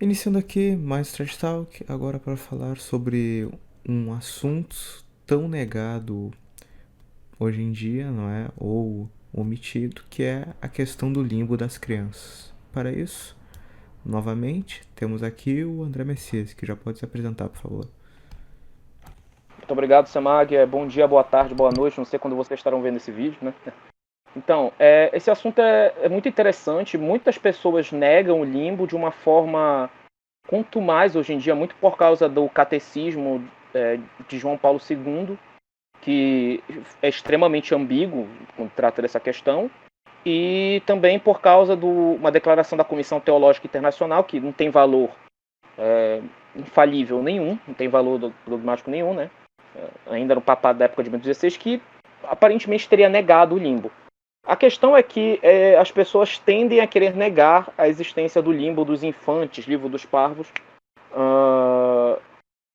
Iniciando aqui mais Trash Talk, agora para falar sobre um assunto tão negado hoje em dia, não é? Ou omitido, que é a questão do limbo das crianças. Para isso, novamente, temos aqui o André Messias, que já pode se apresentar, por favor. Muito obrigado, Samag. Bom dia, boa tarde, boa noite. Não sei quando vocês estarão vendo esse vídeo, né? Então, esse assunto é muito interessante. Muitas pessoas negam o limbo de uma forma, quanto mais hoje em dia, muito por causa do catecismo de João Paulo II, que é extremamente ambíguo quando trata dessa questão, e também por causa de uma declaração da Comissão Teológica Internacional, que não tem valor infalível nenhum, não tem valor dogmático nenhum, né? Ainda no papado da época de Bento XVI, que aparentemente teria negado o limbo. A questão é que as pessoas tendem a querer negar a existência do limbo dos infantes, livro dos parvos,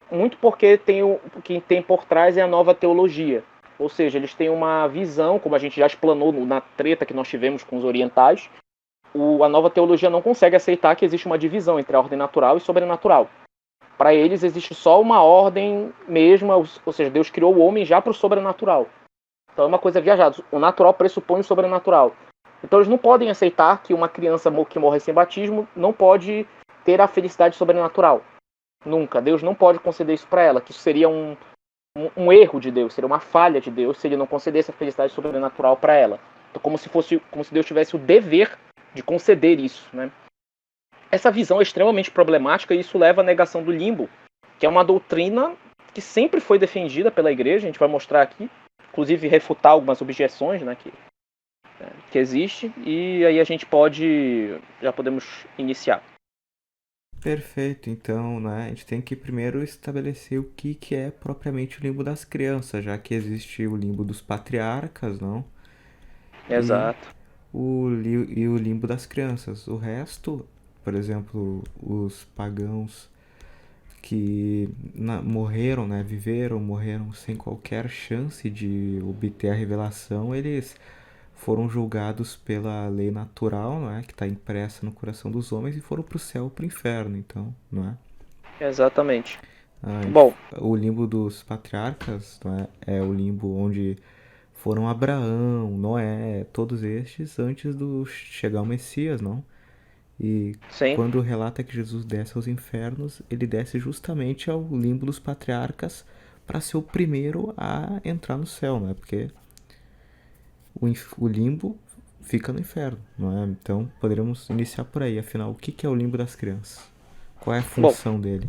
muito porque o que tem por trás é a nova teologia. Ou seja, eles têm uma visão, como a gente já explanou na treta que nós tivemos com os orientais, a nova teologia não consegue aceitar que existe uma divisão entre a ordem natural e sobrenatural. Para eles existe só uma ordem mesma, ou seja, Deus criou o homem já para o sobrenatural. Então é uma coisa viajada. O natural pressupõe o sobrenatural. Então eles não podem aceitar que uma criança que morre sem batismo não pode ter a felicidade sobrenatural. Nunca. Deus não pode conceder isso para ela, que isso seria um erro de Deus, seria uma falha de Deus se ele não concedesse a felicidade sobrenatural para ela. Então, como se Deus tivesse o dever de conceder isso, né? Essa visão é extremamente problemática e isso leva à negação do limbo, que é uma doutrina que sempre foi defendida pela igreja. A gente vai mostrar aqui, inclusive refutar algumas objeções, né, que existe, e aí a gente já podemos iniciar. Perfeito, então, né, a gente tem que primeiro estabelecer o que é propriamente o limbo das crianças, já que existe o limbo dos patriarcas, não? E Exato. o limbo das crianças. O resto, por exemplo, os pagãos que morreram, né, morreram sem qualquer chance de obter a revelação, eles foram julgados pela lei natural, não é, que está impressa no coração dos homens e foram para o céu ou para o inferno, então, não é? Exatamente. Ah, Bom, o limbo dos patriarcas, não é o limbo onde foram Abraão, Noé, todos estes antes do chegar o Messias, não? E sim. quando relata que Jesus desce aos infernos, ele desce justamente ao limbo dos patriarcas para ser o primeiro a entrar no céu, não é? Porque o limbo fica no inferno, não é? Então poderíamos iniciar por aí. Afinal, o que é o limbo das crianças? Qual é a Bom, função dele?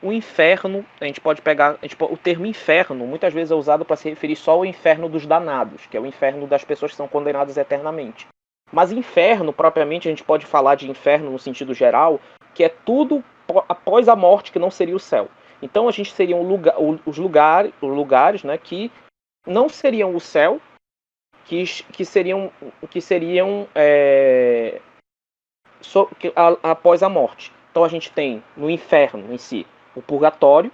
o inferno, a gente pode pegar, o termo inferno muitas vezes é usado para se referir só ao inferno dos danados, que é o inferno das pessoas que são condenadas eternamente. Mas inferno, propriamente, a gente pode falar de inferno no sentido geral, que é tudo após a morte que não seria o céu. Então a gente seria os lugares, né, que não seriam o céu, que seriam após a morte. Então a gente tem no inferno em si o purgatório,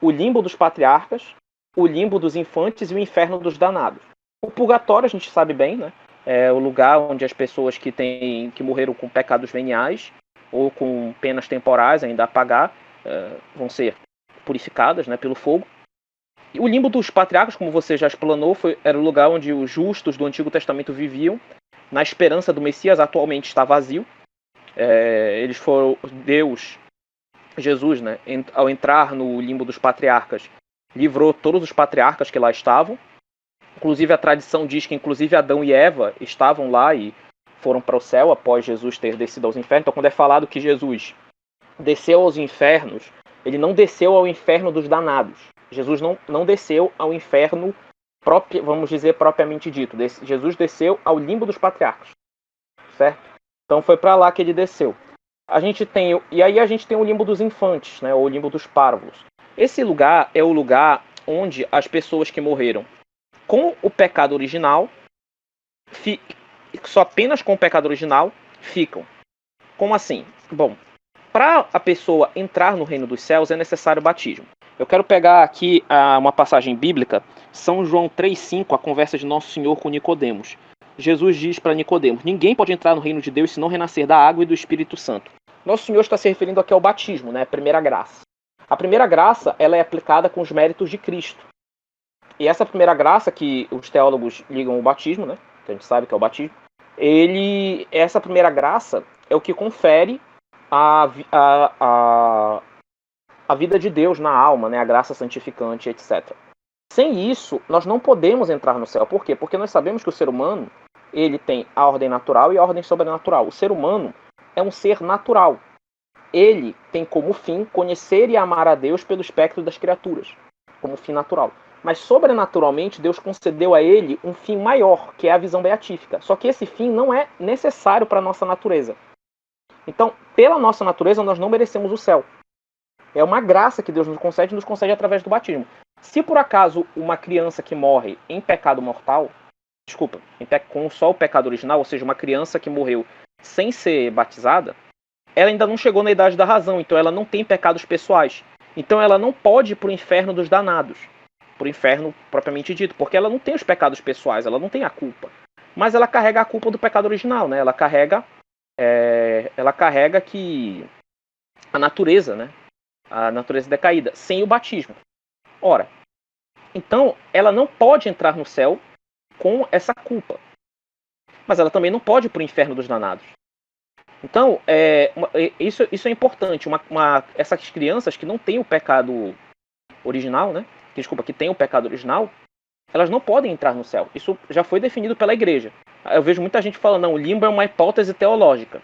o limbo dos patriarcas, o limbo dos infantes e o inferno dos danados. O purgatório a gente sabe bem, né? É o lugar onde as pessoas que morreram com pecados veniais ou com penas temporais ainda a pagar vão ser purificadas, né, pelo fogo. E o limbo dos patriarcas, como você já explanou, era o lugar onde os justos do Antigo Testamento viviam, na esperança do Messias. Atualmente está vazio. Eles foram Deus, Jesus, né, ao entrar no limbo dos patriarcas, livrou todos os patriarcas que lá estavam. Inclusive a tradição diz que inclusive Adão e Eva estavam lá e foram para o céu após Jesus ter descido aos infernos. Então, quando é falado que Jesus desceu aos infernos, ele não desceu ao inferno dos danados. Jesus não desceu ao inferno, vamos dizer, propriamente dito. Jesus desceu ao limbo dos patriarcas, certo? Então foi para lá que ele desceu. E aí a gente tem o limbo dos infantes, né, ou o limbo dos parvos. Esse lugar é o lugar onde as pessoas que morreram com o pecado original, só apenas com o pecado original, ficam. Como assim? Bom, para a pessoa entrar no reino dos céus é necessário o batismo. Eu quero pegar aqui uma passagem bíblica, São João 3,5, a conversa de Nosso Senhor com Nicodemos. Jesus diz para Nicodemos: ninguém pode entrar no reino de Deus se não renascer da água e do Espírito Santo. Nosso Senhor está se referindo aqui ao batismo, né? A primeira graça. A primeira graça, ela é aplicada com os méritos de Cristo. E essa primeira graça, que os teólogos ligam o batismo, né? Que a gente sabe que é o batismo. Essa primeira graça é o que confere a vida de Deus na alma, né? A graça santificante, etc. Sem isso, nós não podemos entrar no céu. Por quê? Porque nós sabemos que o ser humano, ele tem a ordem natural e a ordem sobrenatural. O ser humano é um ser natural. Ele tem como fim conhecer e amar a Deus pelo espectro das criaturas, como fim natural. Mas sobrenaturalmente, Deus concedeu a ele um fim maior, que é a visão beatífica. Só que esse fim não é necessário para a nossa natureza. Então, pela nossa natureza, nós não merecemos o céu. É uma graça que Deus nos concede através do batismo. Se por acaso uma criança que morre em pecado mortal, com só o pecado original, ou seja, uma criança que morreu sem ser batizada, ela ainda não chegou na idade da razão, então ela não tem pecados pessoais. Então ela não pode ir para o inferno dos danados, para o inferno propriamente dito, porque ela não tem os pecados pessoais, ela não tem a culpa. Mas ela carrega a culpa do pecado original, né? Ela carrega que a natureza, né? A natureza decaída, sem o batismo. Ora, então ela não pode entrar no céu com essa culpa. Mas ela também não pode ir para o inferno dos danados. Então, isso é importante. Essas crianças que não têm o pecado original, né? Que têm o pecado original, elas não podem entrar no céu. Isso já foi definido pela igreja. Eu vejo muita gente falando, não, o limbo é uma hipótese teológica.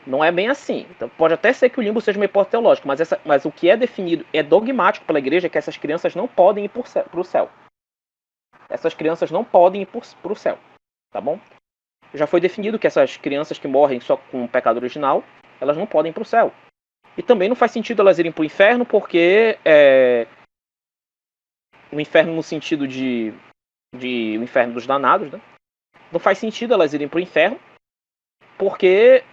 Não é bem assim. Então, pode até ser que o limbo seja uma hipótese teológica, mas o que é definido, é dogmático pela igreja, é que essas crianças não podem ir para o céu. Essas crianças não podem ir para o céu. Tá bom? Já foi definido que essas crianças que morrem só com o pecado original, elas não podem ir para o céu. E também não faz sentido elas irem para o inferno, porque o inferno no sentido de o inferno dos danados, né? Não faz sentido elas irem para o inferno, porque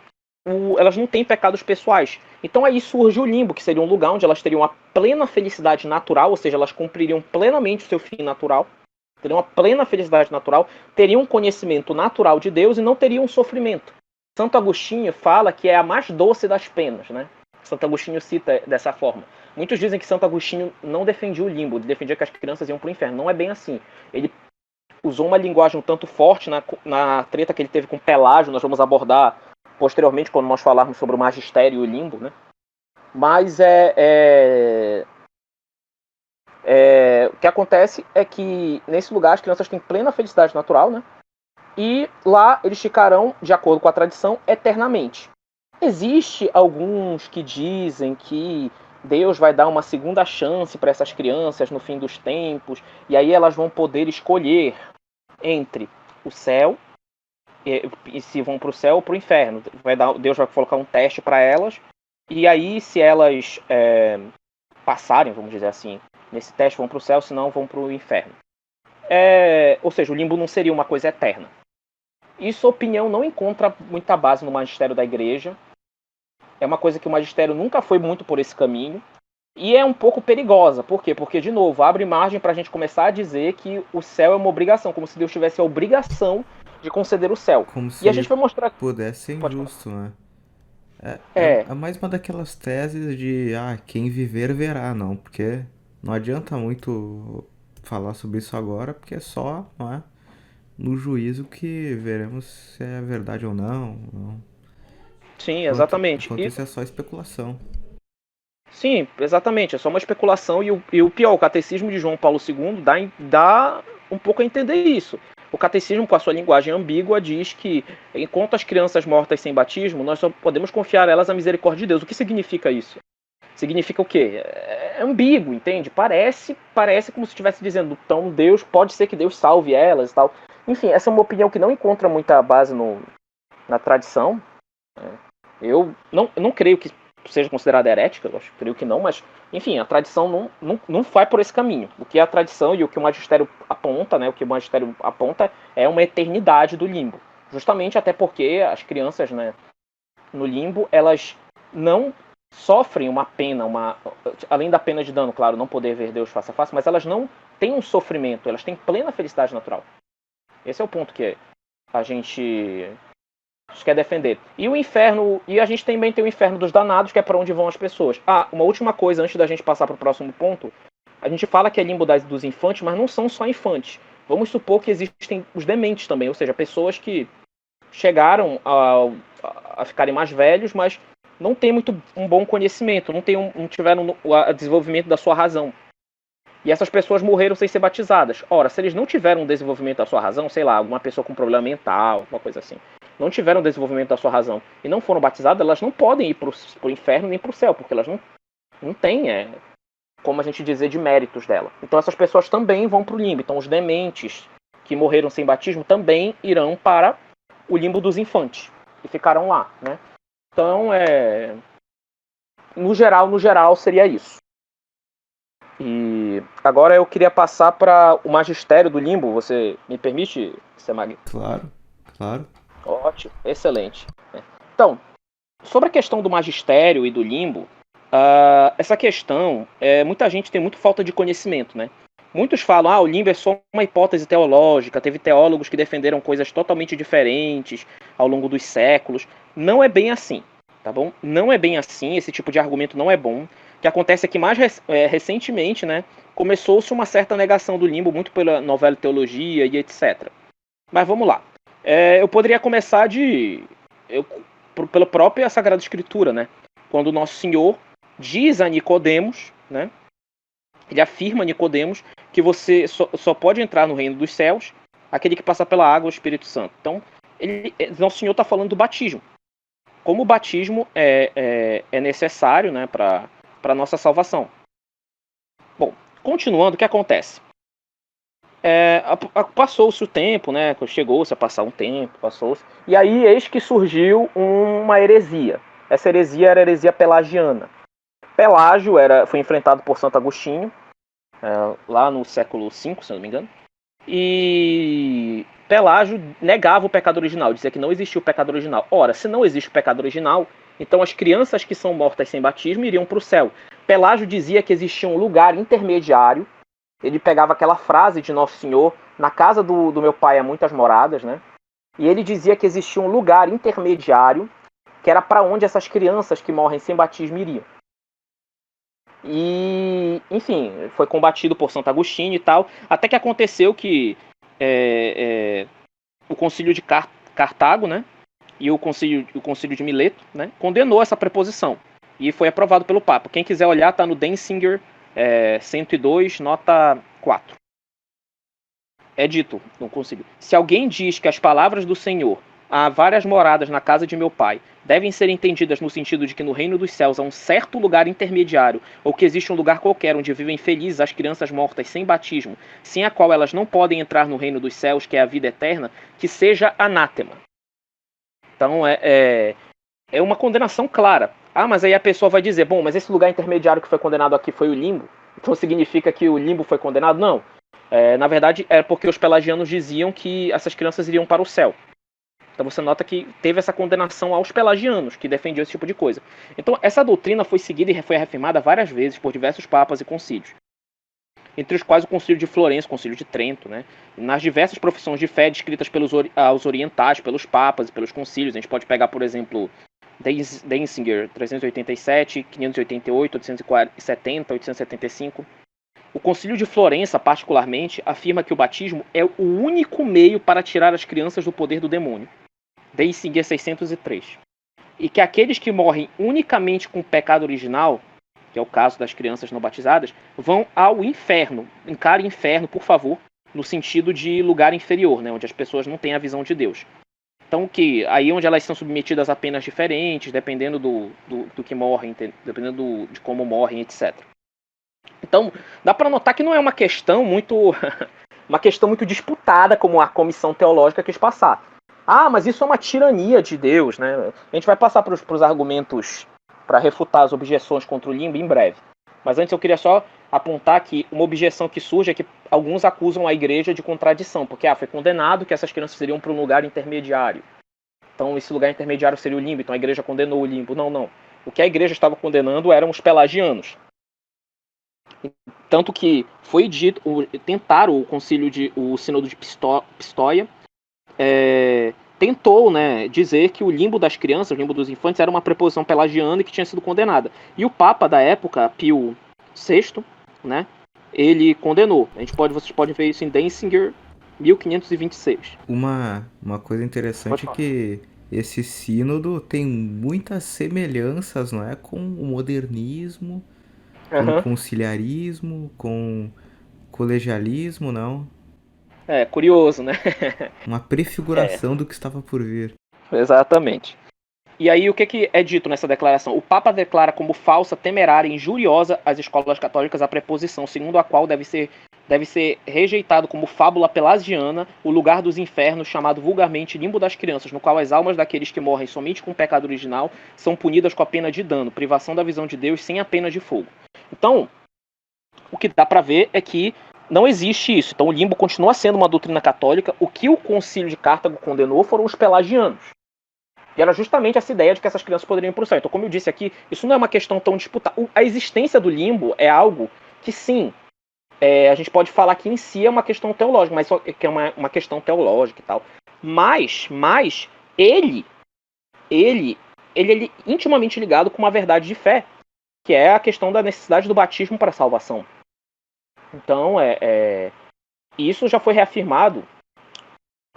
elas não têm pecados pessoais. Então aí surge o limbo, que seria um lugar onde elas teriam a plena felicidade natural, ou seja, elas cumpririam plenamente o seu fim natural, teriam uma plena felicidade natural, teriam um conhecimento natural de Deus e não teriam um sofrimento. Santo Agostinho fala que é a mais doce das penas, né? Santo Agostinho cita dessa forma. Muitos dizem que Santo Agostinho não defendia o limbo, ele defendia que as crianças iam para o inferno. Não é bem assim. Ele usou uma linguagem um tanto forte na treta que ele teve com Pelágio, nós vamos abordar posteriormente quando nós falarmos sobre o magistério e o limbo, né? Mas o que acontece é que nesse lugar as crianças têm plena felicidade natural, né? E lá eles ficarão, de acordo com a tradição, eternamente. Existe alguns que dizem que Deus vai dar uma segunda chance para essas crianças no fim dos tempos, e aí elas vão poder escolher entre o céu e se vão para o céu ou para o inferno. Deus vai colocar um teste para elas, e aí se elas passarem, vamos dizer assim, nesse teste vão para o céu, se não vão para o inferno. Ou seja, o limbo não seria uma coisa eterna. Isso, a opinião, não encontra muita base no magistério da igreja. É uma coisa que o magistério nunca foi muito por esse caminho. E é um pouco perigosa. Por quê? Porque, de novo, abre margem para a gente começar a dizer que o céu é uma obrigação, como se Deus tivesse a obrigação de conceder o céu. Como E a se gente vai mostrar... pudesse ser Pode falar. injusto, né? É, É mais uma daquelas teses de quem viver verá, não, porque não adianta muito falar sobre isso agora, porque é só, não é, no juízo que veremos se é verdade ou não. sim, Enquanto, exatamente. enquanto isso é só especulação. Sim, exatamente. É só uma especulação. E o pior, o catecismo de João Paulo II dá um pouco a entender isso. O catecismo, com a sua linguagem ambígua, diz que enquanto as crianças mortas sem batismo, nós só podemos confiar a elas a misericórdia de Deus. O que significa isso? Significa o quê? É ambíguo, entende? Parece como se estivesse dizendo, então Deus, pode ser que Deus salve elas e tal. Enfim, essa é uma opinião que não encontra muita base na tradição. Eu não creio que seja considerada herética, eu creio que não, mas, enfim, a tradição não vai por esse caminho. O que a tradição e o que o magistério aponta, né, o que o magistério aponta é uma eternidade do limbo. Justamente até porque as crianças, né, no limbo, elas não sofrem uma pena, além da pena de dano, claro, não poder ver Deus face a face, mas elas não têm um sofrimento, elas têm plena felicidade natural. Esse é o ponto que a gente quer defender. E o inferno, e a gente também tem o inferno dos danados, que é para onde vão as pessoas. Uma última coisa antes da gente passar para o próximo ponto. A gente fala que é limbo dos infantes, mas não são só infantes. Vamos supor que existem os dementes também, ou seja, pessoas que chegaram a ficarem mais velhos, mas não têm muito um bom conhecimento, não tiveram o desenvolvimento da sua razão. E essas pessoas morreram sem ser batizadas. Ora, se eles não tiveram desenvolvimento da sua razão, sei lá, alguma pessoa com problema mental, alguma coisa assim, não tiveram desenvolvimento da sua razão e não foram batizadas, elas não podem ir para o inferno nem para o céu, porque elas não têm, como a gente dizer, de méritos dela. Então essas pessoas também vão para o limbo. Então os dementes que morreram sem batismo também irão para o limbo dos infantes e ficarão lá, né? Então, no geral seria isso. E agora eu queria passar para o magistério do limbo. Você me permite, Semag? Claro, claro. Ótimo, excelente. Então, sobre a questão do magistério e do limbo, essa questão, muita gente tem muito falta de conhecimento, né? Muitos falam, o limbo é só uma hipótese teológica, teve teólogos que defenderam coisas totalmente diferentes ao longo dos séculos. Não é bem assim, tá bom? Não é bem assim, esse tipo de argumento não é bom. O que acontece é que mais recentemente, né, começou-se uma certa negação do limbo, muito pela novela teologia e etc. Mas vamos lá. Eu poderia começar pela própria Sagrada Escritura, né? Quando o Nosso Senhor diz a Nicodemos, né? Ele afirma a Nicodemos que você só pode entrar no reino dos céus aquele que passa pela água, o Espírito Santo. Então, Nosso Senhor está falando do batismo. Como o batismo é necessário, né, para a nossa salvação. Bom, continuando, o que acontece? Passou-se o tempo, né? Chegou-se a passar um tempo, passou-se. E aí, eis que surgiu uma heresia. Essa heresia era a heresia pelagiana. Pelágio foi enfrentado por Santo Agostinho, lá no século V, se eu não me engano. E Pelágio negava o pecado original, dizia que não existia o pecado original. Ora, se não existe o pecado original, então as crianças que são mortas sem batismo iriam para o céu. Pelágio dizia que existia um lugar intermediário. Ele pegava aquela frase de Nosso Senhor, na casa do meu pai há muitas moradas, né? E ele dizia que existia um lugar intermediário, que era para onde essas crianças que morrem sem batismo iriam. E, enfim, foi combatido por Santo Agostinho e tal, até que aconteceu que o concílio de Cartago, né, e o concílio de Mileto, né, condenou essa preposição, e foi aprovado pelo Papa. Quem quiser olhar, está no Denzinger 102, nota 4. É dito no concílio: se alguém diz que as palavras do Senhor, há várias moradas na casa de meu pai, devem ser entendidas no sentido de que no reino dos céus há um certo lugar intermediário, ou que existe um lugar qualquer onde vivem felizes as crianças mortas sem batismo, sem a qual elas não podem entrar no reino dos céus, que é a vida eterna, que seja anátema. Então é uma condenação clara. Mas aí a pessoa vai dizer, bom, mas esse lugar intermediário que foi condenado aqui foi o limbo, então significa que o limbo foi condenado? Não. Na verdade, é porque os pelagianos diziam que essas crianças iriam para o céu. Então você nota que teve essa condenação aos pelagianos, que defendiam esse tipo de coisa. Então essa doutrina foi seguida e foi reafirmada várias vezes por diversos papas e concílios. Entre os quais o concílio de Florença, o concílio de Trento, né? Nas diversas profissões de fé descritas aos orientais, pelos papas e pelos concílios. A gente pode pegar, por exemplo, Denzinger 387, 588, 870, 875. O concílio de Florença, particularmente, afirma que o batismo é o único meio para tirar as crianças do poder do demônio. Denzinger 603. E que aqueles que morrem unicamente com o pecado original, que é o caso das crianças não batizadas, vão ao inferno. Encare inferno, por favor, no sentido de lugar inferior, né, onde as pessoas não têm a visão de Deus. Então, aí onde elas são submetidas a penas diferentes, dependendo do que morrem, dependendo de como morrem, etc. Então, dá para notar que não é uma questão muito disputada, como a comissão teológica quis passar. Mas isso é uma tirania de Deus, né? A gente vai passar para os argumentos para refutar as objeções contra o limbo em breve. Mas antes eu queria só apontar que uma objeção que surge é que alguns acusam a igreja de contradição, porque foi condenado que essas crianças iriam para um lugar intermediário. Então esse lugar intermediário seria o limbo, então a igreja condenou o limbo. Não. O que a igreja estava condenando eram os pelagianos. Tanto que foi dito, tentaram o sínodo de Pistoia tentou, né, dizer que o limbo das crianças, o limbo dos infantes, era uma preposição pelagiana e que tinha sido condenada. E o Papa da época, Pio VI, né, ele condenou. Vocês podem ver isso em Denzinger, 1526. Uma coisa interessante é que esse sínodo tem muitas semelhanças, não é, com o modernismo, com o conciliarismo, com colegialismo, não? É, curioso, né? Uma prefiguração do que estava por vir. Exatamente. E aí, o que é dito nessa declaração? O Papa declara como falsa, temerária e injuriosa às escolas católicas a preposição, segundo a qual deve ser rejeitado como fábula pelagiana o lugar dos infernos, chamado vulgarmente limbo das crianças, no qual as almas daqueles que morrem somente com o pecado original são punidas com a pena de dano, privação da visão de Deus sem a pena de fogo. Então, o que dá para ver é que não existe isso. Então, o limbo continua sendo uma doutrina católica. O que o Concílio de Cartago condenou foram os pelagianos. E era justamente essa ideia de que essas crianças poderiam ir para o céu. Então, como eu disse aqui, isso não é uma questão tão disputada. A existência do limbo é algo que, sim, a gente pode falar que em si é uma questão teológica, mas que é uma questão teológica e tal. Mas ele é intimamente ligado com uma verdade de fé, que é a questão da necessidade do batismo para a salvação. Então, isso já foi reafirmado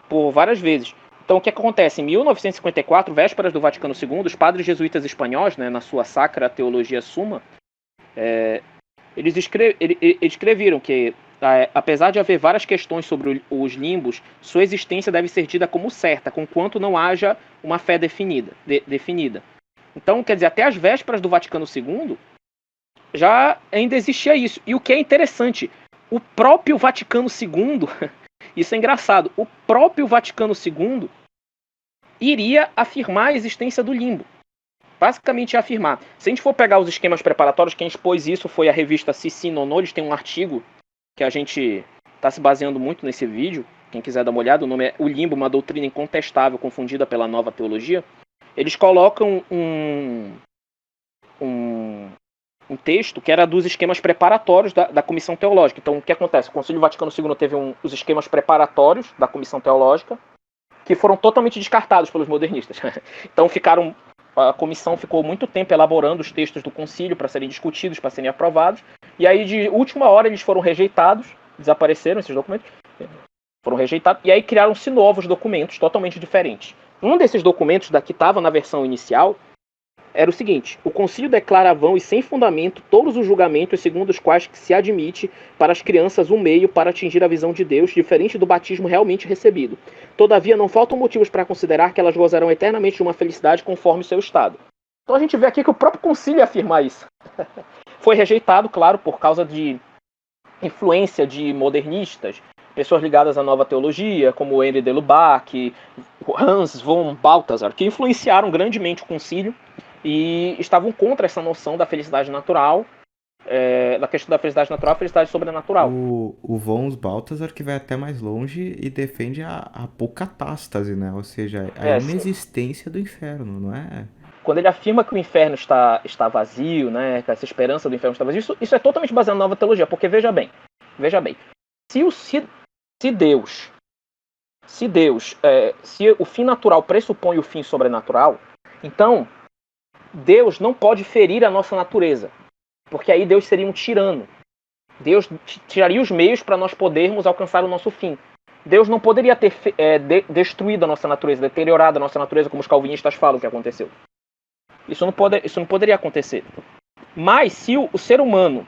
por várias vezes. Então, o que acontece? Em 1954, vésperas do Vaticano II, os padres jesuítas espanhóis, né, na sua Sacra Teologia Summa, eles escreveram que, apesar de haver várias questões sobre os limbos, sua existência deve ser dita como certa, conquanto não haja uma fé definida. Então, quer dizer, até as vésperas do Vaticano II, já ainda existia isso. E o que é interessante, o próprio Vaticano II, isso é engraçado, o próprio Vaticano II iria afirmar a existência do limbo. Basicamente afirmar. Se a gente for pegar os esquemas preparatórios, quem expôs isso foi a revista Sissi Nonô. Eles têm um artigo que a gente está se baseando muito nesse vídeo. Quem quiser dar uma olhada, o nome é O Limbo, uma doutrina incontestável confundida pela nova teologia. Eles colocam um texto que era dos esquemas preparatórios da Comissão Teológica. Então, o que acontece? O Concílio Vaticano II teve os esquemas preparatórios da Comissão Teológica, que foram totalmente descartados pelos modernistas. Então, a comissão ficou muito tempo elaborando os textos do concílio para serem discutidos, para serem aprovados, e aí, de última hora, eles foram rejeitados, desapareceram esses documentos, foram rejeitados, e aí criaram-se novos documentos totalmente diferentes. Um desses documentos, que estava na versão inicial, era o seguinte: o concílio declara vão e sem fundamento todos os julgamentos segundo os quais se admite para as crianças um meio para atingir a visão de Deus, diferente do batismo realmente recebido. Todavia, não faltam motivos para considerar que elas gozarão eternamente de uma felicidade conforme o seu estado. Então a gente vê aqui que o próprio concílio afirma isso. Foi rejeitado, claro, por causa de influência de modernistas, pessoas ligadas à nova teologia, como Henri de Lubac, Hans von Balthasar, que influenciaram grandemente o concílio e estavam contra essa noção da felicidade natural, da questão da felicidade natural e felicidade sobrenatural. O von Balthasar que vai até mais longe e defende a apocatástase, né? Ou seja, a inexistência do inferno, não é? Quando ele afirma que o inferno está vazio, né, que essa esperança do inferno está vazio, isso é totalmente baseado na nova teologia, porque veja bem, se o fim natural pressupõe o fim sobrenatural, então Deus não pode ferir a nossa natureza, porque aí Deus seria um tirano. Deus tiraria os meios para nós podermos alcançar o nosso fim. Deus não poderia ter destruído a nossa natureza, deteriorado a nossa natureza, como os calvinistas falam que aconteceu. Isso não poderia acontecer. Mas se o ser humano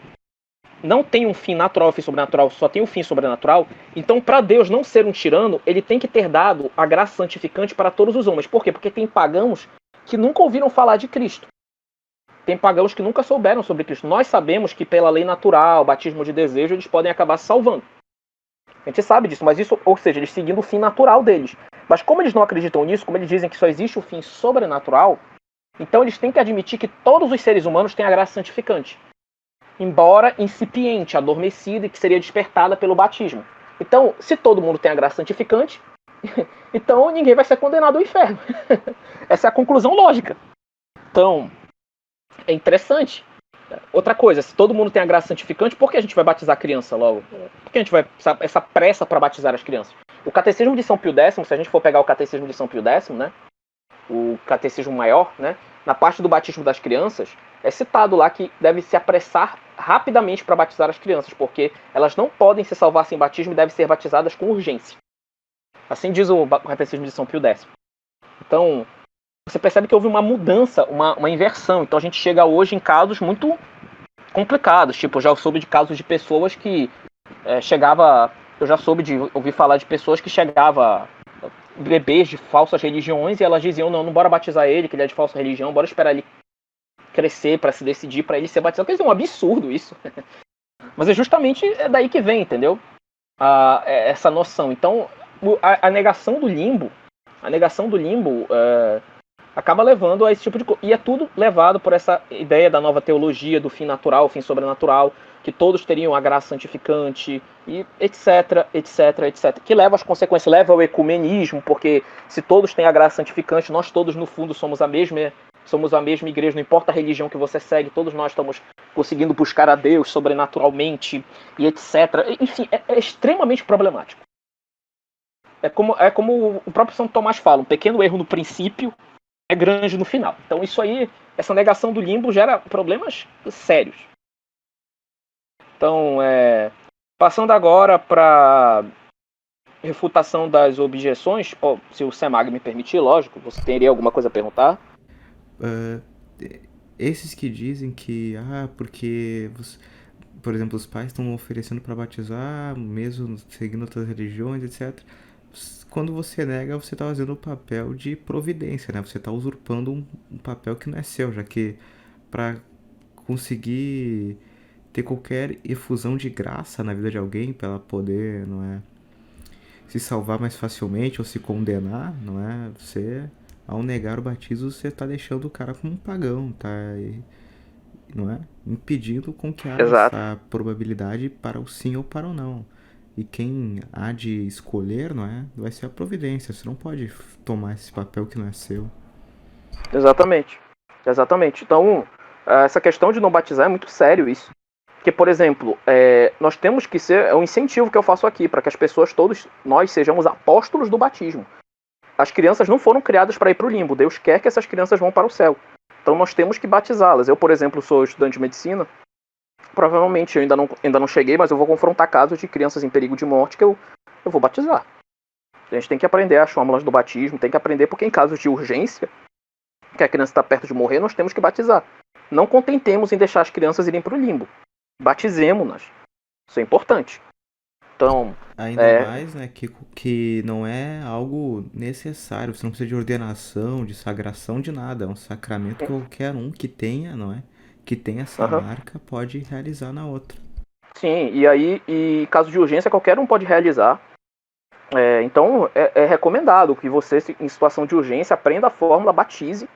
não tem um fim natural, um fim sobrenatural, só tem um fim sobrenatural, então para Deus não ser um tirano, ele tem que ter dado a graça santificante para todos os homens. Por quê? Porque tem pagãos que nunca ouviram falar de Cristo. Tem pagãos que nunca souberam sobre Cristo. Nós sabemos que pela lei natural, batismo de desejo, eles podem acabar se salvando. A gente sabe disso, mas isso, ou seja, eles seguindo o fim natural deles. Mas como eles não acreditam nisso, como eles dizem que só existe o fim sobrenatural, então eles têm que admitir que todos os seres humanos têm a graça santificante, embora incipiente, adormecida e que seria despertada pelo batismo. Então, se todo mundo tem a graça santificante, então ninguém vai ser condenado ao inferno. Essa é a conclusão lógica. Então, é interessante. Outra coisa, se todo mundo tem a graça santificante, por que a gente vai batizar a criança logo? Por que a gente vai essa pressa para batizar as crianças? O Catecismo de São Pio X, se a gente for pegar o Catecismo de São Pio X, né, o Catecismo Maior, né, na parte do batismo das crianças, é citado lá que deve se apressar rapidamente para batizar as crianças, porque elas não podem se salvar sem batismo e devem ser batizadas com urgência. Assim diz o Catecismo de São Pio X. Então, você percebe que houve uma mudança, uma inversão. Então a gente chega hoje em casos muito complicados. Tipo, eu já soube de casos de pessoas que eu já soube de ouvir falar de pessoas que chegava bebês de falsas religiões e elas diziam, não bora batizar ele, que ele é de falsa religião, bora esperar ele crescer para se decidir para ele ser batizado. Quer dizer, é um absurdo isso. Mas é justamente daí que vem, entendeu? Essa noção. Então, a negação do limbo acaba levando a esse tipo de coisa. E é tudo levado por essa ideia da nova teologia, do fim natural, fim sobrenatural, que todos teriam a graça santificante, e etc, etc, etc. Que leva às consequências, leva ao ecumenismo, porque se todos têm a graça santificante, nós todos, no fundo, somos a mesma igreja, não importa a religião que você segue, todos nós estamos conseguindo buscar a Deus sobrenaturalmente, e etc. Enfim, é extremamente problemático. É como o próprio Santo Tomás fala, um pequeno erro no princípio é grande no final. Então isso aí, essa negação do limbo gera problemas sérios. Então, passando agora para refutação das objeções, se o Semag me permitir, lógico, você teria alguma coisa a perguntar? Esses que dizem que, porque, por exemplo, os pais estão oferecendo para batizar, mesmo seguindo outras religiões, etc. Quando você nega, você está fazendo o papel de providência, né? Você está usurpando um papel que não é seu, já que para conseguir ter qualquer efusão de graça na vida de alguém, para ela poder, não é, se salvar mais facilmente ou se condenar, não é? Você, ao negar o batismo, você está deixando o cara como um pagão, tá? Não é? Impedindo com que haja essa probabilidade para o sim ou para o não. E quem há de escolher, não é? Vai ser a providência. Você não pode tomar esse papel que não é seu. Exatamente. Então, essa questão de não batizar é muito sério isso. Porque, por exemplo, nós temos que ser, é um incentivo que eu faço aqui, para que as pessoas, todos nós, sejamos apóstolos do batismo. As crianças não foram criadas para ir para o limbo. Deus quer que essas crianças vão para o céu. Então nós temos que batizá-las. Eu, por exemplo, sou estudante de medicina. Provavelmente eu ainda não cheguei, mas eu vou confrontar casos de crianças em perigo de morte que eu vou batizar. A gente tem que aprender as fórmulas do batismo, tem que aprender porque em casos de urgência, que a criança está perto de morrer, nós temos que batizar. Não contentemos em deixar as crianças irem para o limbo. Batizemos-nas. Isso é importante. Então, ainda mais, né, que não é algo necessário. Você não precisa de ordenação, de sagração, de nada. É um sacramento que qualquer um que tenha, não é? Que tenha essa marca pode realizar na outra. Sim, e aí, em caso de urgência, qualquer um pode realizar. Então, é recomendado que você, em situação de urgência, aprenda a fórmula, batize.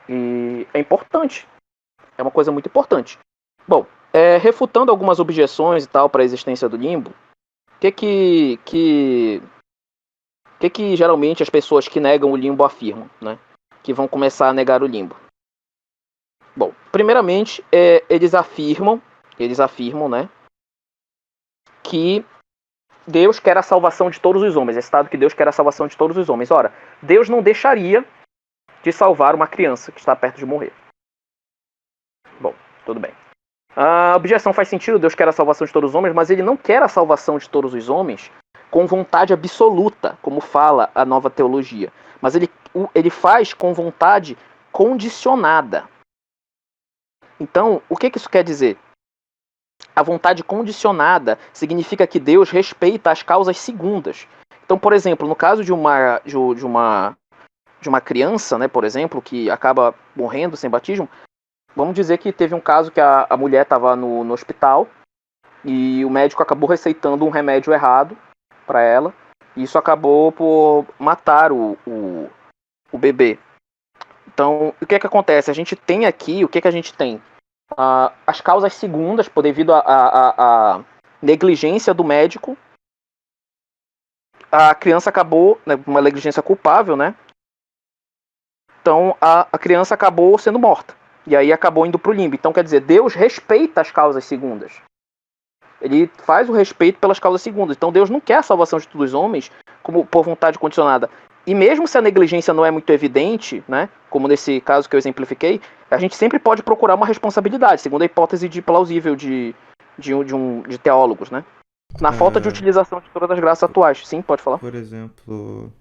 E é importante. É uma coisa muito importante. Bom, refutando algumas objeções e tal para a existência do limbo, o que geralmente as pessoas que negam o limbo afirmam, né? Que vão começar a negar o limbo. Bom, primeiramente, eles afirmam, né, que Deus quer a salvação de todos os homens. É citado que Deus quer a salvação de todos os homens. Ora, Deus não deixaria de salvar uma criança que está perto de morrer. Bom, tudo bem. A objeção faz sentido, Deus quer a salvação de todos os homens, mas ele não quer a salvação de todos os homens com vontade absoluta, como fala a nova teologia. Mas ele faz com vontade condicionada. Então, o que isso quer dizer? A vontade condicionada significa que Deus respeita as causas segundas. Então, por exemplo, no caso de uma criança, né, por exemplo, que acaba morrendo sem batismo, vamos dizer que teve um caso que a mulher estava no hospital e o médico acabou receitando um remédio errado para ela. E isso acabou por matar o bebê. Então, o que acontece? A gente tem aqui, o que a gente tem? As causas segundas, devido à negligência do médico, a criança acabou, né, uma negligência culpável, né? Então, a criança acabou sendo morta. E aí acabou indo para o limbo. Então, quer dizer, Deus respeita as causas segundas. Ele faz o respeito pelas causas segundas. Então Deus não quer a salvação de todos os homens como por vontade condicionada. E mesmo se a negligência não é muito evidente, né, como nesse caso que eu exemplifiquei, a gente sempre pode procurar uma responsabilidade, segundo a hipótese de plausível de teólogos, né? Na falta de utilização de todas as graças atuais. Sim, pode falar. Por exemplo,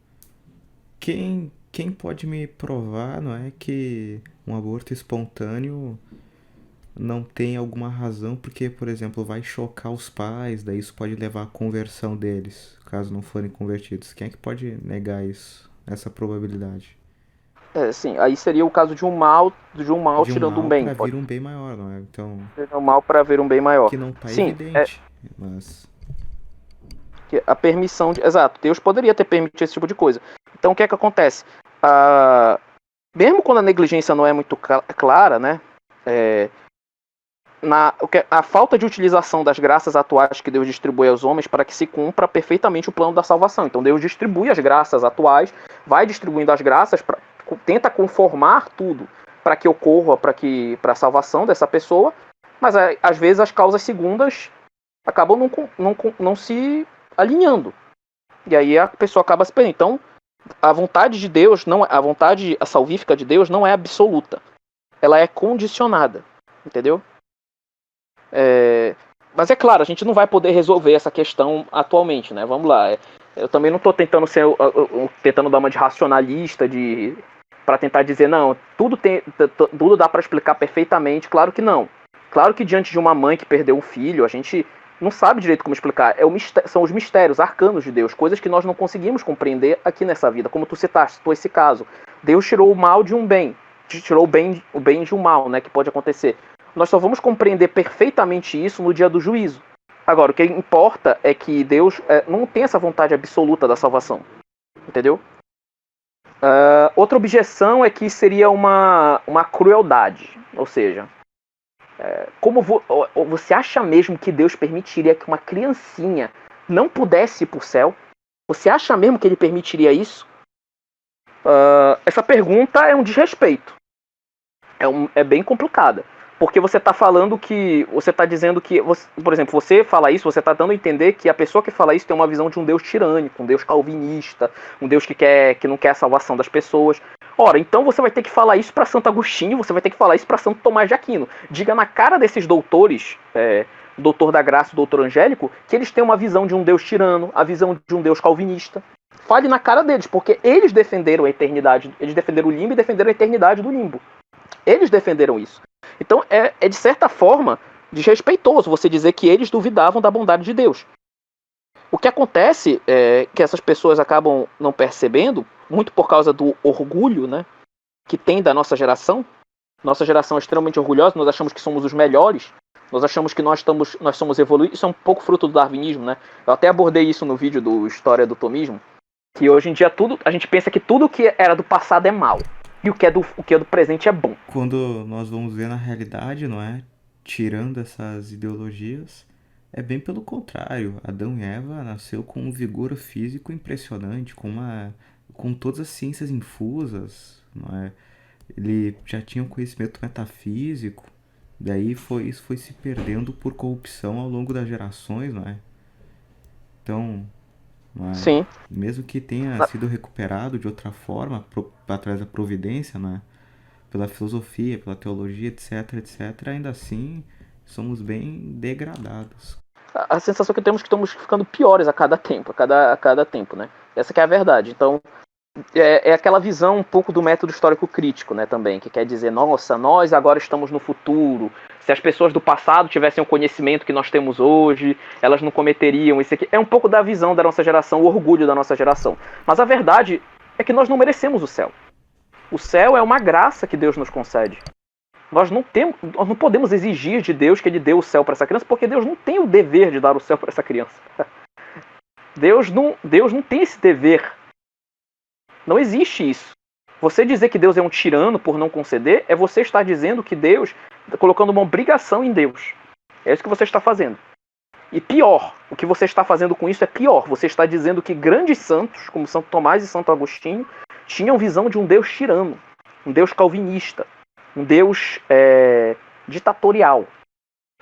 quem pode me provar, não é, que um aborto espontâneo não tem alguma razão, porque, por exemplo, vai chocar os pais, daí isso pode levar à conversão deles, caso não forem convertidos. Quem é que pode negar isso, essa probabilidade? Sim, aí seria o caso de um mal De um tirando um mal bem. para vir Pode um bem maior, não é? Então, ser um mal para haver um bem maior. que não tá Sim, evidente, mas que a permissão de... Exato, Deus poderia ter permitido esse tipo de coisa. Então o que é que acontece? Mesmo quando a negligência não é muito clara, né? A falta de utilização das graças atuais que Deus distribui aos homens para que se cumpra perfeitamente o plano da salvação. Então Deus distribui as graças atuais, vai distribuindo as graças, tenta conformar tudo para que ocorra, para a salvação dessa pessoa, mas às vezes as causas segundas acabam não se alinhando. E aí a pessoa acaba se perdendo. Então, a vontade de Deus, a salvífica de Deus não é absoluta. Ela é condicionada. Entendeu? Mas é claro, a gente não vai poder resolver essa questão atualmente, né? Vamos lá. Eu também não estou tentando dar uma de racionalista, para tentar dizer, não, tudo dá para explicar perfeitamente. Claro que não. Claro que diante de uma mãe que perdeu um filho, a gente não sabe direito como explicar. São os mistérios arcanos de Deus, coisas que nós não conseguimos compreender aqui nessa vida. Como tu citou esse caso. Deus tirou o mal de um bem, tirou o bem de um mal, né, que pode acontecer. Nós só vamos compreender perfeitamente isso no dia do juízo. Agora, o que importa é que Deus não tem essa vontade absoluta da salvação. Entendeu? Outra objeção é que seria uma crueldade. Ou seja, você acha mesmo que Deus permitiria que uma criancinha não pudesse ir para o céu? Você acha mesmo que ele permitiria isso? Essa pergunta é um desrespeito. É bem complicada. Porque você está falando que... Você está dizendo que... por exemplo, você fala isso, você está dando a entender que a pessoa que fala isso tem uma visão de um Deus tirânico, um Deus calvinista, um Deus que não quer a salvação das pessoas. Ora, então você vai ter que falar isso para Santo Agostinho, você vai ter que falar isso para Santo Tomás de Aquino. Diga na cara desses doutores, o doutor da graça e o doutor angélico, que eles têm uma visão de um Deus tirano, a visão de um Deus calvinista. Fale na cara deles, porque eles defenderam a eternidade, eles defenderam o limbo e defenderam a eternidade do limbo. Eles defenderam isso. Então é de certa forma desrespeitoso você dizer que eles duvidavam da bondade de Deus. O que acontece é que essas pessoas acabam não percebendo, muito por causa do orgulho, né, que tem da nossa geração. Nossa geração é extremamente orgulhosa, nós achamos que somos os melhores, nós achamos que nós somos evoluídos. Isso é um pouco fruto do darwinismo, né? Eu até abordei isso no vídeo do História do Tomismo, que hoje em dia a gente pensa que tudo que era do passado é mal. E o que é do presente é bom. Quando nós vamos ver na realidade, não é? Tirando essas ideologias, é bem pelo contrário. Adão e Eva nasceu com um vigor físico impressionante, com todas as ciências infusas, não é? Ele já tinha um conhecimento metafísico, daí isso foi se perdendo por corrupção ao longo das gerações, não é? Então, Sim. mesmo que tenha sido recuperado de outra forma, através da providência, né? Pela filosofia, pela teologia, etc, etc, ainda assim somos bem degradados. A sensação que temos é que estamos ficando piores a cada tempo, a cada tempo, né? Essa que é a verdade. Então, é aquela visão um pouco do método histórico crítico, né, também, que quer dizer, nossa, nós agora estamos no futuro. Se as pessoas do passado tivessem o conhecimento que nós temos hoje, elas não cometeriam isso aqui. É um pouco da visão da nossa geração, o orgulho da nossa geração. Mas a verdade é que nós não merecemos o céu. O céu é uma graça que Deus nos concede. Nós não podemos exigir de Deus que ele dê o céu para essa criança, porque Deus não tem o dever de dar o céu para essa criança. Deus não tem esse dever. Não existe isso. Você dizer que Deus é um tirano por não conceder, é você estar dizendo que Deus está colocando uma obrigação em Deus. É isso que você está fazendo. E pior, o que você está fazendo com isso é pior. Você está dizendo que grandes santos, como Santo Tomás e Santo Agostinho, tinham visão de um Deus tirano, um Deus calvinista, um Deus ditatorial,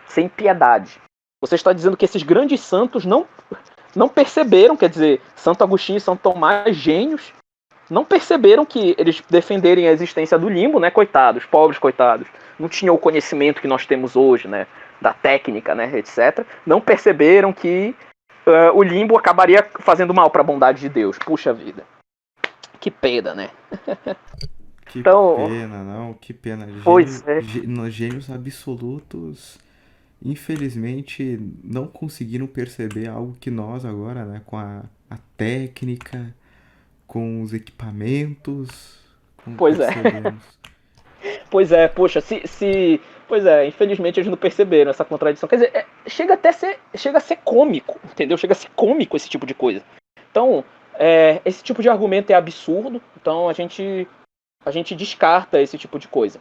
sem piedade. Você está dizendo que esses grandes santos não perceberam, quer dizer, Santo Agostinho e Santo Tomás, gênios, não perceberam que eles defenderem a existência do limbo, né, coitados, pobres coitados, não tinham o conhecimento que nós temos hoje, né, da técnica, né, etc. Não perceberam que o limbo acabaria fazendo mal para a bondade de Deus. Puxa vida. Que pena, né? Que Então, pena, não, que pena. pois é. Gênios absolutos, infelizmente, não conseguiram perceber algo que nós agora, né, com a técnica, com os equipamentos, Pois é. percebemos. Pois é, poxa, pois é, infelizmente eles não perceberam essa contradição. Quer dizer, chega a ser cômico, entendeu? Chega a ser cômico esse tipo de coisa. Então, esse tipo de argumento é absurdo, então a gente descarta esse tipo de coisa.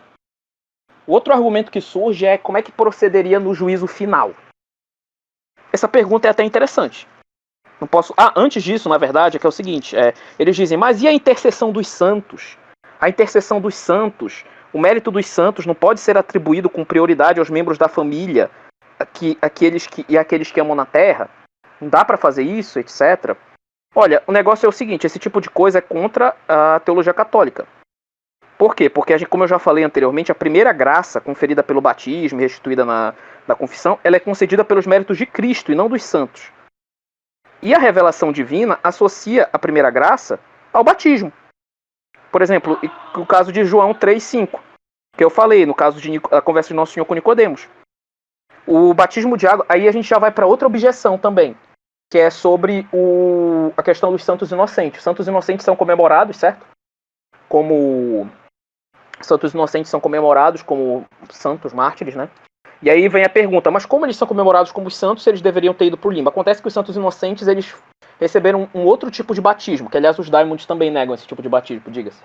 O outro argumento que surge é como é que procederia no juízo final. Essa pergunta é até interessante. Não posso. Antes disso, na verdade, é que é o seguinte: eles dizem, mas e a intercessão dos santos? A intercessão dos santos, o mérito dos santos não pode ser atribuído com prioridade aos membros da família, aqueles que amam na terra? Não dá para fazer isso, etc. Olha, o negócio é o seguinte: esse tipo de coisa é contra a teologia católica. Por quê? Porque, como eu já falei anteriormente, a primeira graça conferida pelo batismo e restituída na confissão, ela é concedida pelos méritos de Cristo e não dos santos. E a revelação divina associa a primeira graça ao batismo. Por exemplo, o caso de João 3,5, que eu falei, no caso da conversa de Nosso Senhor com Nicodemos. O batismo de água, aí a gente já vai para outra objeção também, que é sobre a questão dos santos inocentes. Os santos inocentes são comemorados, certo? Santos inocentes são comemorados como santos mártires, né? E aí vem a pergunta, mas como eles são comemorados como santos, eles deveriam ter ido para o limbo? Acontece que os santos inocentes, eles receberam um outro tipo de batismo, que aliás os daimons também negam esse tipo de batismo, diga-se.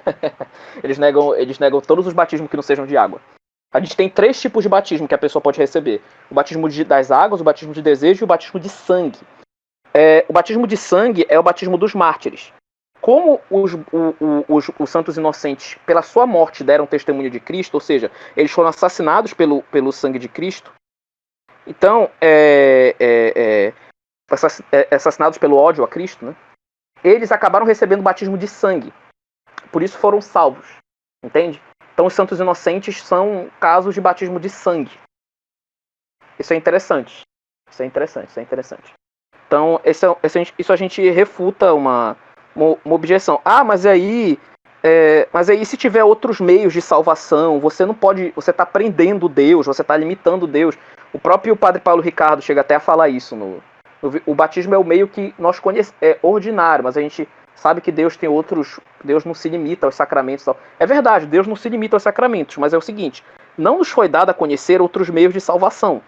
eles negam todos os batismos que não sejam de água. A gente tem 3 tipos de batismo que a pessoa pode receber. O batismo das águas, o batismo de desejo e o batismo de sangue. O batismo de sangue é o batismo dos mártires. Como os santos inocentes, pela sua morte, deram testemunho de Cristo, ou seja, eles foram assassinados pelo sangue de Cristo, então, assassinados pelo ódio a Cristo, né? Eles acabaram recebendo o batismo de sangue. Por isso foram salvos. Entende? Então, os santos inocentes são casos de batismo de sangue. Isso é interessante. Então, isso a gente refuta uma objeção. Mas aí se tiver outros meios de salvação, você não pode, você está prendendo Deus, você está limitando Deus. O próprio Padre Paulo Ricardo chega até a falar isso. O batismo é o meio que nós conhecemos, é ordinário, mas a gente sabe que Deus tem outros, Deus não se limita aos sacramentos. É verdade, Deus não se limita aos sacramentos, mas é o seguinte, não nos foi dado a conhecer outros meios de salvação.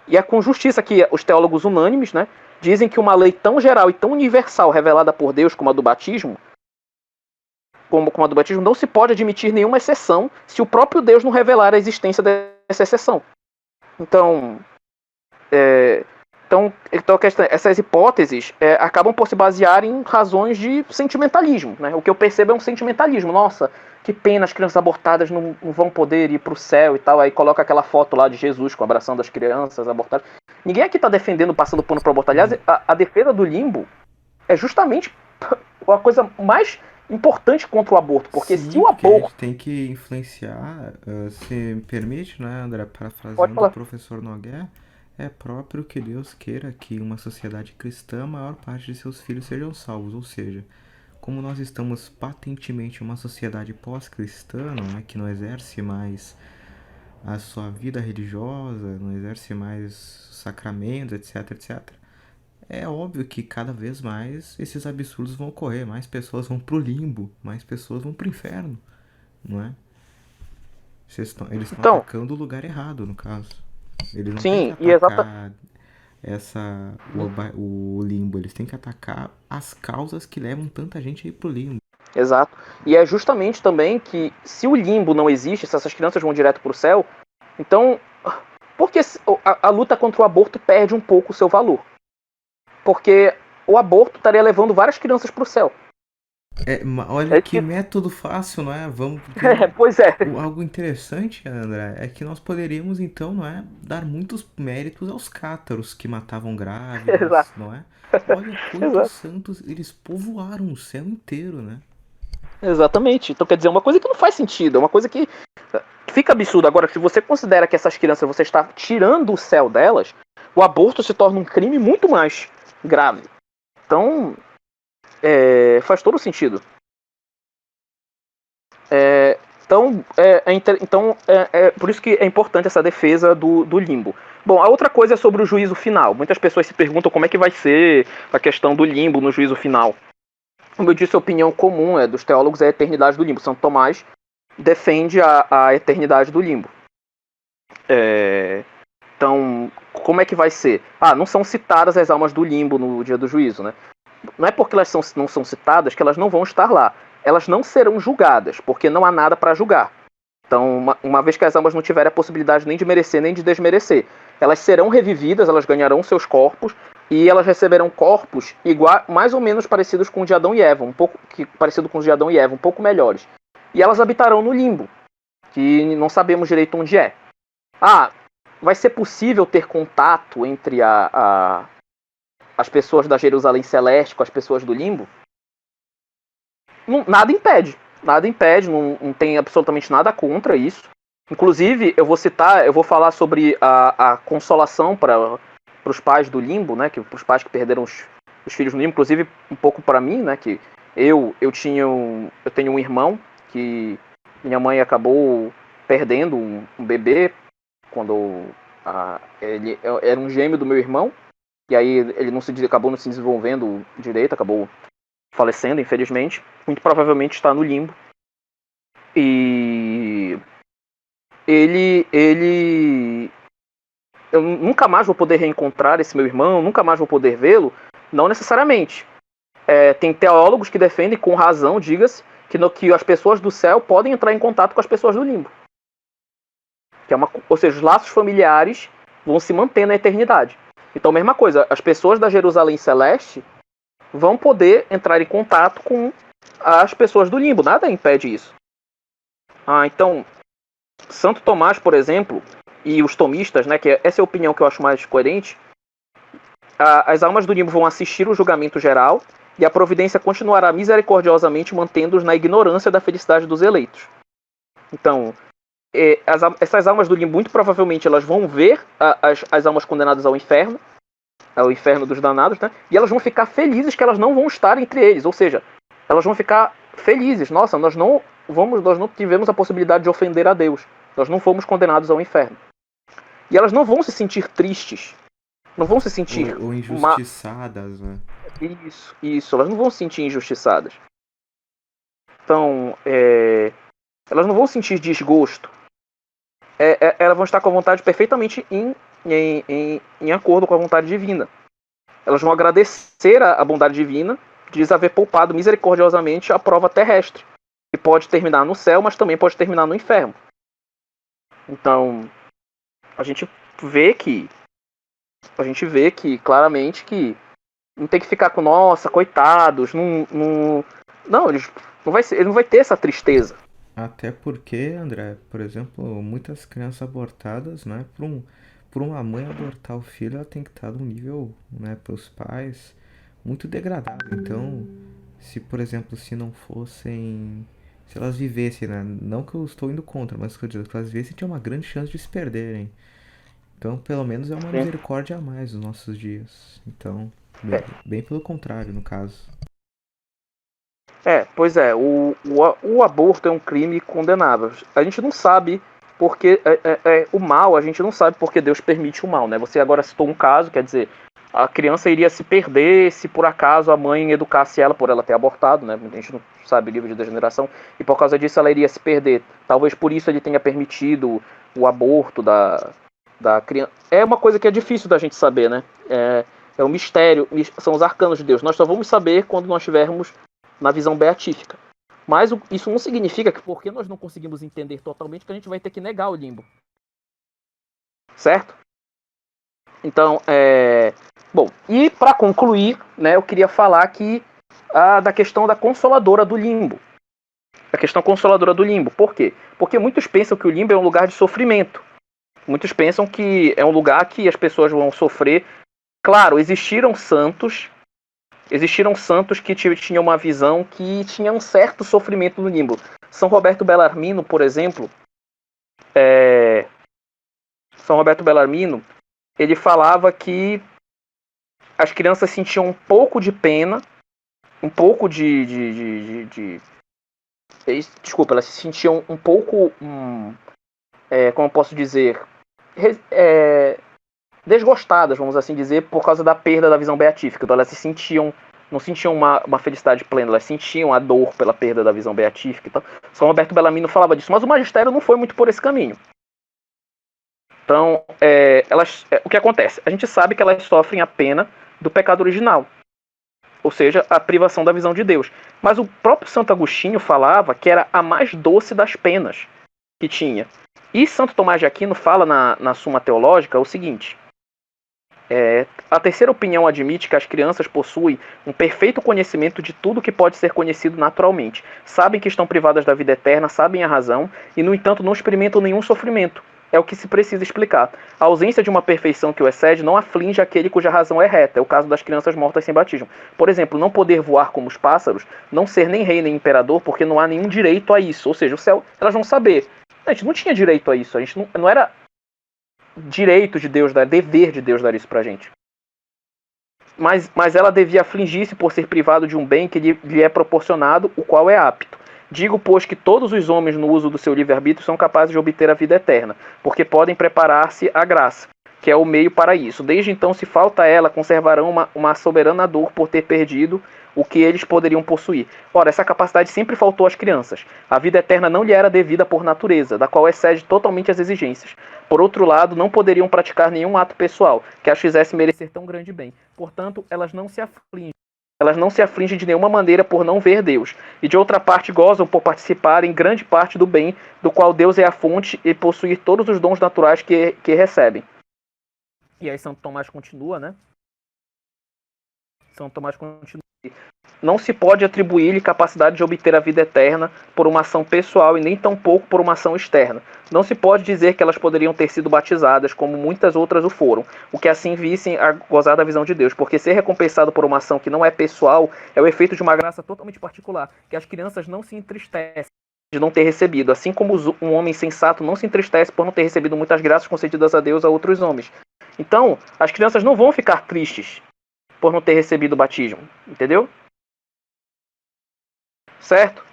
E é com justiça que os teólogos unânimes, né, dizem que uma lei tão geral e tão universal revelada por Deus como a do batismo, não se pode admitir nenhuma exceção se o próprio Deus não revelar a existência dessa exceção. Então, essas hipóteses acabam por se basear em razões de sentimentalismo, né? O que eu percebo é um sentimentalismo. Nossa, que pena, as crianças abortadas não vão poder ir para o céu e tal. Aí coloca aquela foto lá de Jesus abraçando as crianças abortadas. Ninguém aqui está defendendo, passando pano para abortar. Aliás, a defesa do limbo é justamente a coisa mais importante contra o aborto, porque Sim, se o aborto... a gente tem que influenciar, se me permite, né, André, parafraseando o professor Nogueira, é próprio que Deus queira que uma sociedade cristã, a maior parte de seus filhos sejam salvos, ou seja, como nós estamos patentemente uma sociedade pós-cristã, né, que não exerce mais a sua vida religiosa, não exerce mais sacramentos, etc, etc. É óbvio que cada vez mais esses absurdos vão ocorrer, mais pessoas vão pro limbo, mais pessoas vão pro inferno, não é? Eles estão atacando o lugar errado, no caso. Eles não têm que atacar o limbo, eles têm que atacar as causas que levam tanta gente aí pro limbo. Exato. E é justamente também que se o limbo não existe, se essas crianças vão direto pro céu, então, porque a luta contra o aborto perde um pouco o seu valor? Porque o aborto estaria levando várias crianças pro céu. Olha É que que, método fácil, não é? Vamos, porque pois é, algo interessante, André, é que nós poderíamos então, não é, dar muitos méritos aos cátaros que matavam exato, grávidas, não é? Olha quantos exato. santos eles povoaram o céu inteiro, né? Exatamente. Então quer dizer, uma coisa que não faz sentido, é uma coisa que fica absurdo. Agora, se você considera que essas crianças você está tirando o céu delas, o aborto se torna um crime muito mais grave. Então, faz todo sentido. Por isso que é importante essa defesa do limbo. Bom, a outra coisa é sobre o juízo final. Muitas pessoas se perguntam como é que vai ser a questão do limbo no juízo final. Como eu disse, a opinião comum dos teólogos é a eternidade do limbo. Santo Tomás defende a eternidade do limbo. Então, como é que vai ser? Não são citadas as almas do limbo no dia do juízo, né? Não é porque elas não são citadas que elas não vão estar lá. Elas não serão julgadas, porque não há nada para julgar. Então, uma vez que as almas não tiverem a possibilidade nem de merecer nem de desmerecer, elas serão revividas, elas ganharão seus corpos e elas receberão corpos igual, mais ou menos parecidos com os de Adão e Eva, parecido com os de Adão e Eva, um pouco melhores. E elas habitarão no limbo, que não sabemos direito onde é. Vai ser possível ter contato entre as pessoas da Jerusalém Celeste com as pessoas do limbo? Nada impede. Nada impede, não tem absolutamente nada contra isso. Inclusive, eu vou falar sobre a consolação para os pais do limbo, né? Para os pais que perderam os filhos no limbo, inclusive um pouco para mim, né? Que eu tenho um irmão que minha mãe acabou perdendo um bebê quando ele era um gêmeo do meu irmão, e aí ele acabou não se desenvolvendo direito, acabou falecendo, infelizmente. Muito provavelmente está no limbo. E ele eu nunca mais vou poder reencontrar esse meu irmão, nunca mais vou poder vê-lo? Não necessariamente. Tem teólogos que defendem, com razão, diga-se, que as pessoas do céu podem entrar em contato com as pessoas do limbo. Ou seja, os laços familiares vão se manter na eternidade. Então, mesma coisa, as pessoas da Jerusalém Celeste vão poder entrar em contato com as pessoas do limbo. Nada impede isso. Então, Santo Tomás, por exemplo, e os tomistas, né, que essa é a opinião que eu acho mais coerente, as almas do limbo vão assistir o julgamento geral e a providência continuará misericordiosamente mantendo-os na ignorância da felicidade dos eleitos. Então, essas almas do limbo, muito provavelmente, elas vão ver as almas condenadas ao inferno dos danados, né? E elas vão ficar felizes que elas não vão estar entre eles. Ou seja, elas vão ficar felizes. Nossa, nós não tivemos a possibilidade de ofender a Deus. Nós não fomos condenados ao inferno. E elas não vão se sentir tristes. Não vão se sentir... Ou injustiçadas, né? Isso. Elas não vão se sentir injustiçadas. Então, elas não vão sentir desgosto. Elas vão estar com a vontade perfeitamente em acordo com a vontade divina. Elas vão agradecer a bondade divina de lhes haver poupado misericordiosamente a prova terrestre, que pode terminar no céu, mas também pode terminar no inferno. Então, a gente vê que claramente que não tem que ficar com, nossa, coitados, não, ele não vai ter essa tristeza. Até porque, André, por exemplo, muitas crianças abortadas, né, por uma mãe abortar o filho, ela tem que estar num nível, né, para os pais muito degradado. Então, se, por exemplo, se não fossem, se elas vivessem, né, não que eu estou indo contra, mas que eu digo que elas vivessem, tinha uma grande chance de se perderem. Então, pelo menos é uma Sim. misericórdia a mais nos nossos dias. Então, bem pelo contrário, no caso. Pois é, o aborto é um crime condenável. A gente não sabe porque o mal, a gente não sabe porque Deus permite o mal, né? Você agora citou um caso, quer dizer, a criança iria se perder se por acaso a mãe educasse ela por ela ter abortado, né? A gente não sabe o nível de degeneração, e por causa disso ela iria se perder. Talvez por isso ele tenha permitido o aborto da criança. É uma coisa que é difícil da gente saber, né? É um mistério, são os arcanos de Deus. Nós só vamos saber quando nós tivermos na visão beatífica. Mas isso não significa que porque nós não conseguimos entender totalmente que a gente vai ter que negar o limbo. Certo? Então, bom, e para concluir, né, eu queria falar que da questão da consoladora do limbo. A questão consoladora do limbo. Por quê? Porque muitos pensam que o limbo é um lugar de sofrimento. Muitos pensam que é um lugar que as pessoas vão sofrer. Claro, existiram santos que tinham uma visão que tinha um certo sofrimento no limbo. São Roberto Bellarmino, por exemplo, ele falava que as crianças sentiam um pouco de pena, um pouco desculpa, elas se sentiam um pouco, como eu posso dizer, desgostadas, vamos assim dizer, por causa da perda da visão beatífica. Então elas não sentiam uma felicidade plena, elas sentiam a dor pela perda da visão beatífica. Então, São Roberto Bellarmino falava disso, mas o magistério não foi muito por esse caminho. Então, o que acontece? A gente sabe que elas sofrem a pena do pecado original, ou seja, a privação da visão de Deus. Mas o próprio Santo Agostinho falava que era a mais doce das penas que tinha. E Santo Tomás de Aquino fala na Suma Teológica o seguinte: a terceira opinião admite que as crianças possuem um perfeito conhecimento de tudo que pode ser conhecido naturalmente. Sabem que estão privadas da vida eterna, sabem a razão, e no entanto não experimentam nenhum sofrimento. É o que se precisa explicar. A ausência de uma perfeição que o excede não aflige aquele cuja razão é reta. É o caso das crianças mortas sem batismo. Por exemplo, não poder voar como os pássaros, não ser nem rei nem imperador, porque não há nenhum direito a isso. Ou seja, o céu, elas vão saber. A gente não tinha direito a isso. A gente não era direito de Deus dar, dever de Deus dar isso pra gente. Mas ela devia afligir-se por ser privado de um bem que lhe é proporcionado, o qual é apto. Digo, pois, que todos os homens no uso do seu livre-arbítrio são capazes de obter a vida eterna, porque podem preparar-se à graça, que é o meio para isso. Desde então, se falta a ela, conservarão uma soberana dor por ter perdido o que eles poderiam possuir. Ora, essa capacidade sempre faltou às crianças. A vida eterna não lhe era devida por natureza, da qual excede totalmente as exigências. Por outro lado, não poderiam praticar nenhum ato pessoal que as fizesse merecer tão grande bem. Portanto, elas não se afligem. Elas não se afligem de nenhuma maneira por não ver Deus, e de outra parte gozam por participar em grande parte do bem, do qual Deus é a fonte e possuir todos os dons naturais que recebem. E aí Santo Tomás continua, né? Santo Tomás continua. Não se pode atribuir-lhe capacidade de obter a vida eterna por uma ação pessoal e nem tampouco por uma ação externa. Não se pode dizer que elas poderiam ter sido batizadas, como muitas outras o foram, o que assim vissem a gozar da visão de Deus, porque ser recompensado por uma ação que não é pessoal é o efeito de uma graça totalmente particular, que as crianças não se entristecem de não ter recebido, assim como um homem sensato não se entristece por não ter recebido muitas graças concedidas a Deus a outros homens. Então, as crianças não vão ficar tristes por não ter recebido o batismo, entendeu? Certo?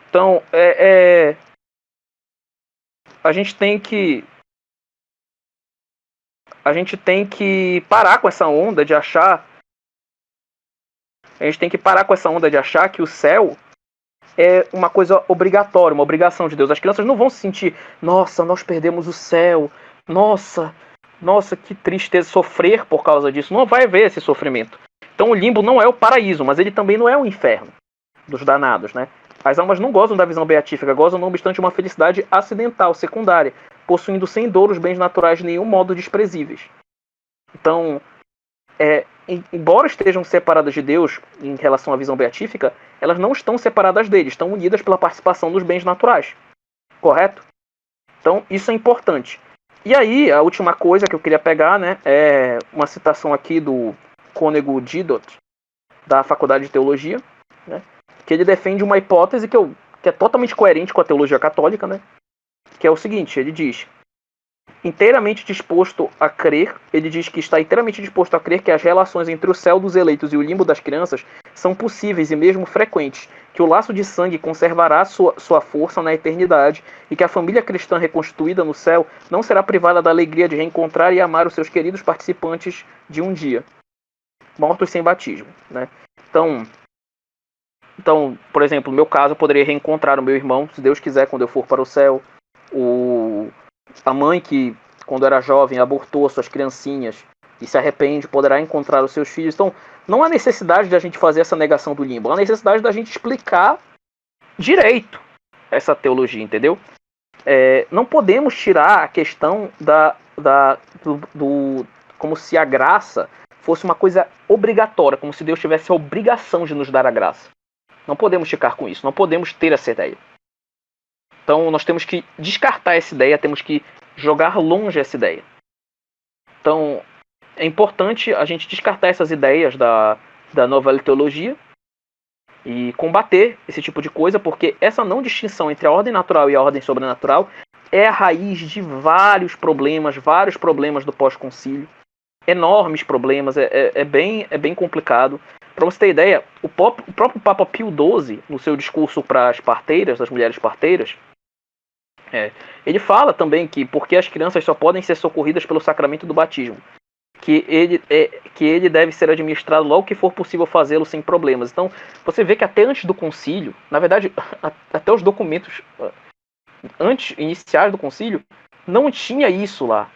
Então, a gente tem que parar com essa onda de achar. A gente tem que parar com essa onda de achar que o céu é uma coisa obrigatória, uma obrigação de Deus. As crianças não vão se sentir, nossa, nós perdemos o céu, nossa, que tristeza, sofrer por causa disso. Não vai haver esse sofrimento. Então o limbo não é o paraíso, mas ele também não é o inferno dos danados, né? As almas não gozam da visão beatífica, gozam não obstante uma felicidade acidental, secundária, possuindo sem dor os bens naturais de nenhum modo desprezíveis. Então, embora estejam separadas de Deus em relação à visão beatífica, elas não estão separadas dele, estão unidas pela participação dos bens naturais. Correto? Então, isso é importante. E aí, a última coisa que eu queria pegar, né, é uma citação aqui do Cônego Didot, da Faculdade de Teologia, né, que ele defende uma hipótese que é totalmente coerente com a teologia católica, né, que é o seguinte: ele diz, inteiramente disposto a crer, ele diz que está inteiramente disposto a crer que as relações entre o céu dos eleitos e o limbo das crianças são possíveis e mesmo frequentes, que o laço de sangue conservará sua força na eternidade e que a família cristã reconstituída no céu não será privada da alegria de reencontrar e amar os seus queridos participantes de um dia, mortos sem batismo, né? Então, por exemplo, no meu caso, eu poderia reencontrar o meu irmão, se Deus quiser, quando eu for para o céu. A mãe que, quando era jovem, abortou suas criancinhas e se arrepende, poderá encontrar os seus filhos. Então, não há necessidade de a gente fazer essa negação do limbo. Há necessidade da gente explicar direito essa teologia, entendeu? Não podemos tirar a questão como se a graça fosse uma coisa obrigatória, como se Deus tivesse a obrigação de nos dar a graça. Não podemos ficar com isso, não podemos ter essa ideia. Então nós temos que descartar essa ideia, temos que jogar longe essa ideia. Então é importante a gente descartar essas ideias da nova teologia e combater esse tipo de coisa, porque essa não distinção entre a ordem natural e a ordem sobrenatural é a raiz de vários problemas do pós-concílio. Enormes problemas, é bem complicado. Para você ter ideia, o próprio Papa Pio XII, no seu discurso para as parteiras, das mulheres parteiras, ele fala também que porque as crianças só podem ser socorridas pelo sacramento do batismo, que ele deve ser administrado logo que for possível fazê-lo sem problemas. Então, você vê que até antes do concílio, na verdade, até os documentos iniciais do concílio, não tinha isso lá.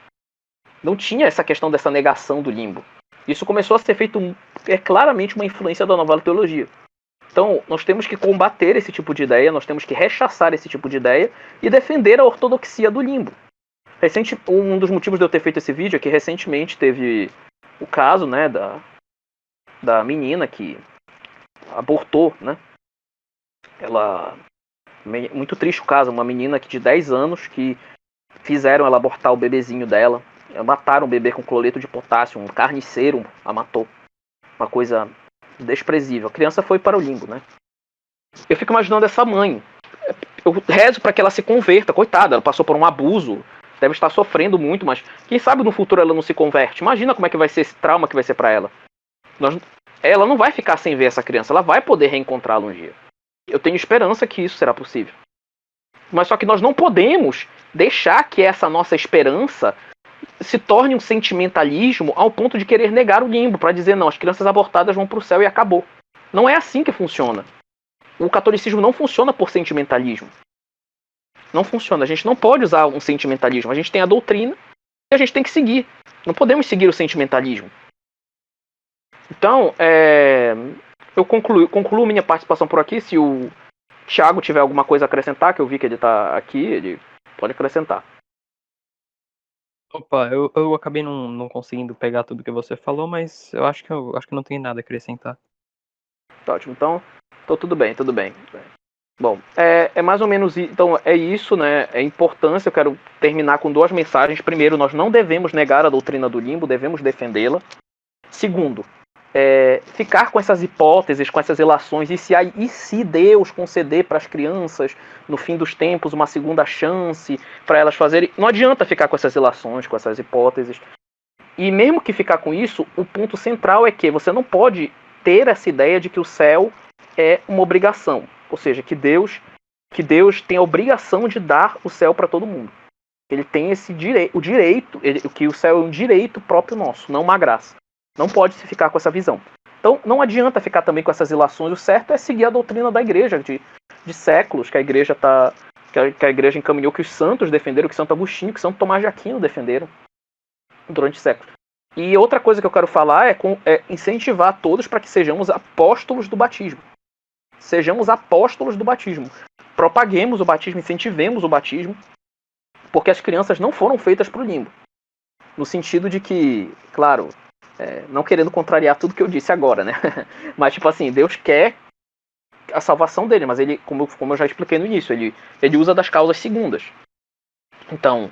Não tinha essa questão dessa negação do limbo. Isso começou a ser feito, claramente uma influência da nova teologia. Então, nós temos que combater esse tipo de ideia, nós temos que rechaçar esse tipo de ideia e defender a ortodoxia do limbo. Um dos motivos de eu ter feito esse vídeo é que recentemente teve o caso, né, da menina que abortou, né? Muito triste o caso, uma menina de 10 anos que fizeram ela abortar o bebezinho dela. Mataram o bebê com cloreto de potássio, um carniceiro a matou. Uma coisa desprezível. A criança foi para o limbo, né? Eu fico imaginando essa mãe. Eu rezo para que ela se converta. Coitada, ela passou por um abuso. Deve estar sofrendo muito, mas quem sabe no futuro ela não se converte. Imagina como é que vai ser esse trauma que vai ser para ela. Ela não vai ficar sem ver essa criança. Ela vai poder reencontrá-la um dia. Eu tenho esperança que isso será possível. Mas só que nós não podemos deixar que essa nossa esperança se torne um sentimentalismo ao ponto de querer negar o limbo, para dizer, não, as crianças abortadas vão para o céu e acabou. Não é assim que funciona. O catolicismo não funciona por sentimentalismo. Não funciona. A gente não pode usar um sentimentalismo. A gente tem a doutrina e a gente tem que seguir. Não podemos seguir o sentimentalismo. Então, eu concluo minha participação por aqui. Se o Thiago tiver alguma coisa a acrescentar, que eu vi que ele está aqui, ele pode acrescentar. Opa, eu acabei não conseguindo pegar tudo que você falou, mas eu acho que não tem nada a acrescentar. Tá ótimo, então tudo bem. Bom, é mais ou menos então é isso, né? É importância. Eu quero terminar com 2 mensagens. Primeiro, nós não devemos negar a doutrina do limbo, devemos defendê-la. Segundo, ficar com essas hipóteses, com essas relações, e se Deus conceder para as crianças, no fim dos tempos, uma segunda chance para elas fazerem. Não adianta ficar com essas relações, com essas hipóteses. E mesmo que ficar com isso, o ponto central é que você não pode ter essa ideia de que o céu é uma obrigação. Ou seja, que Deus tem a obrigação de dar o céu para todo mundo. Ele tem esse direito, que o céu é um direito próprio nosso, não uma graça. Não pode se ficar com essa visão. Então, não adianta ficar também com essas ilações. O certo é seguir a doutrina da igreja, de séculos, que a igreja que a igreja encaminhou, que os santos defenderam, que Santo Agostinho, que Santo Tomás de Aquino defenderam durante séculos. E outra coisa que eu quero falar é incentivar todos para que sejamos apóstolos do batismo. Sejamos apóstolos do batismo. Propaguemos o batismo, incentivemos o batismo, porque as crianças não foram feitas para o limbo. No sentido de que, claro, não querendo contrariar tudo que eu disse agora, né? Mas, tipo assim, Deus quer a salvação dele, mas ele, como eu já expliquei no início, ele usa das causas segundas. Então,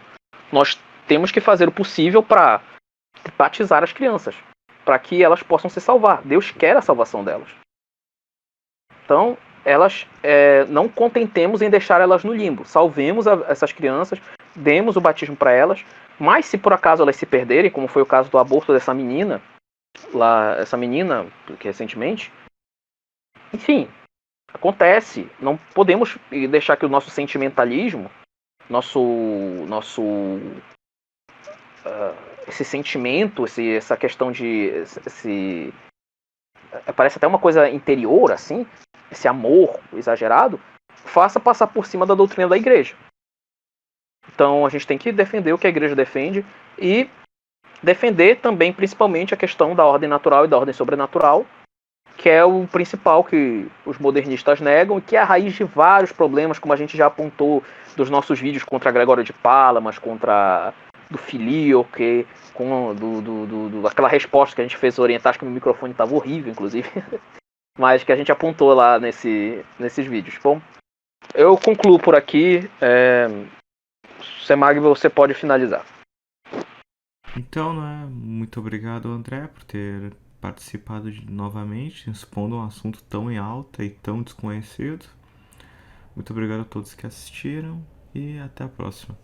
nós temos que fazer o possível para batizar as crianças, para que elas possam se salvar. Deus quer a salvação delas. Então, não contentemos em deixar elas no limbo. Salvemos essas crianças, demos o batismo para elas, mas se por acaso elas se perderem, como foi o caso do aborto dessa menina, que recentemente, enfim, acontece. Não podemos deixar que o nosso sentimentalismo, esse sentimento, essa questão parece até uma coisa interior, assim, esse amor exagerado, faça passar por cima da doutrina da igreja. Então a gente tem que defender o que a igreja defende e defender também principalmente a questão da ordem natural e da ordem sobrenatural, que é o principal que os modernistas negam e que é a raiz de vários problemas, como a gente já apontou dos nossos vídeos contra Gregório de Palamas, contra do filioque, com aquela resposta que a gente fez orientar, acho que o meu microfone estava horrível, inclusive, mas que a gente apontou lá nesses vídeos. Bom, eu concluo por aqui. Semag, você pode finalizar. Então, né, muito obrigado, André, por ter participado novamente, expondo um assunto tão em alta e tão desconhecido. Muito obrigado a todos que assistiram e até a próxima.